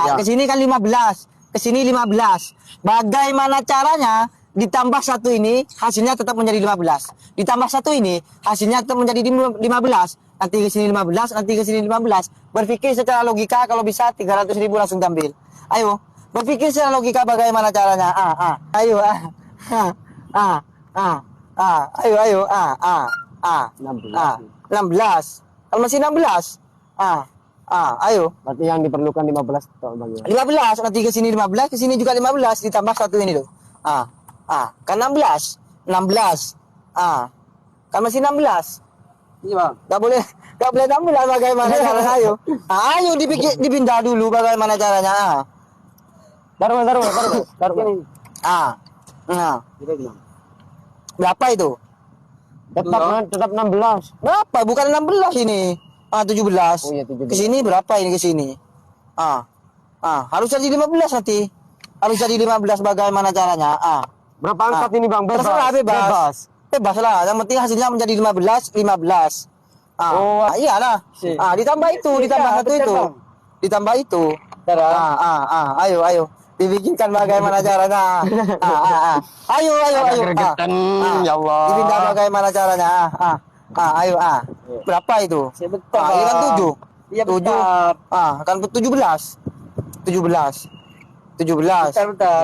Ya. Ke sini kan 15. Ke sini 15. Bagaimana caranya ditambah satu ini hasilnya tetap menjadi 15. Ditambah satu ini hasilnya tetap menjadi 15. Nanti ke sini 15, nanti ke sini 15. Berpikir secara logika, kalau bisa 300.000 langsung ambil. Ayo, berpikir secara logika bagaimana caranya. Ayo, ayo, 16. Kalau masih 16. Ayo. Berarti yang diperlukan 15 toh Bang ya. 15, nanti ke sini 15, ke sini juga 15 ditambah satu ini tuh. Kan 16. 16. Kan masih 16. Iya, Bang. Gak boleh 16 bagaimana caranya ayo. Ayo dipindah dulu bagaimana caranya. Taruh. Berapa itu? Tetap 16. Berapa? Bukan 16 ini. 17. Oh iya, 17. Ke sini berapa ini ke sini? Harus jadi 15 nanti. Harus jadi 15 bagaimana caranya? Berapa angkat ini Bang? Terserah, bebas. Bebas lah. Yang penting hasilnya menjadi 15. Iyalah. Ditambah itu, ditambah satu itu. Ditambah itu. Ayo. Dibikinkan bagaimana caranya. Ayo. Gregetan, ya Allah. Dipindah bagaimana caranya. Ayo. Berapa itu? Sebentar. Ini kan 7. Iya, 7. bentar. Kan 17. 17.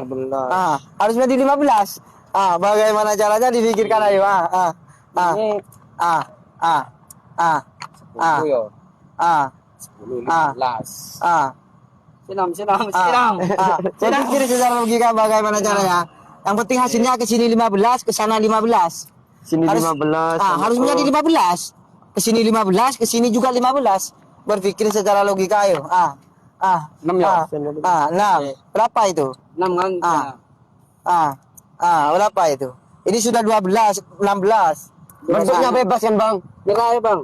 Bentar. Harus menjadi 15. Bagaimana caranya dipikirkan ayo. Ini 10 yo. 15. Senam. Saya pikir secara logika bagaimana caranya. Yang penting hasilnya ke sini 15, ke sana 15. Sini Harus 15. harus menjadi 15. Ke sini 15, ke sini juga 15. Berpikir secara logika ayo. 6 ya. 6. Berapa itu? 6 kan. Berapa itu? Ini sudah 12, 16. Bentuknya bebas kan Bang? Nyerah ya Bang.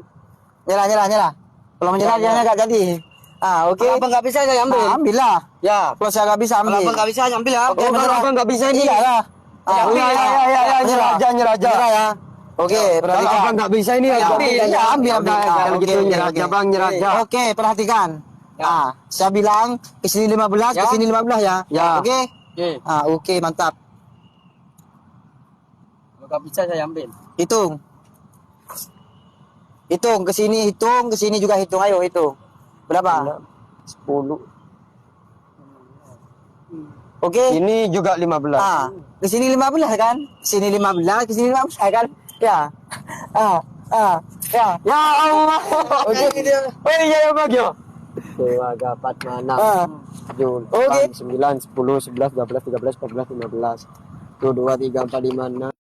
Nyerah. Kalau menyerah jangan enggak jadi. Oke. Kalau Abang nggak bisa saya ambil. Ambil lah. Ya. Kalau saya nggak bisa ambil. Kalau Abang nggak bisa ambil ya. Oke, Kalau Abang nggak bisa ini. Iyalah. Nyerah aja. Ya. Oke, Kalau perhatikan. Abang nggak bisa ini Ambil. Kalau gitu nyerah aja Bang, nyerah aja. Oke, perhatikan. Saya bilang ke sini 15, ke sini 15 ya. Ya. Oke. Oke. Oke, mantap. Kalau nggak bisa saya ambil. Hitung, ke sini juga hitung. Ayo hitung. Berapa? 10. Oke. Ini juga 15. Ke sini 15 kan? Ke sini 15, ke sini 15 kan? Ya. Ya Allah. Oke. Oh iya Bang ya. 2, 4, 6, 7, 8, 9, 10, 11, 12, 13, 14, 15. 1, 2, 3, 4, 5, 6.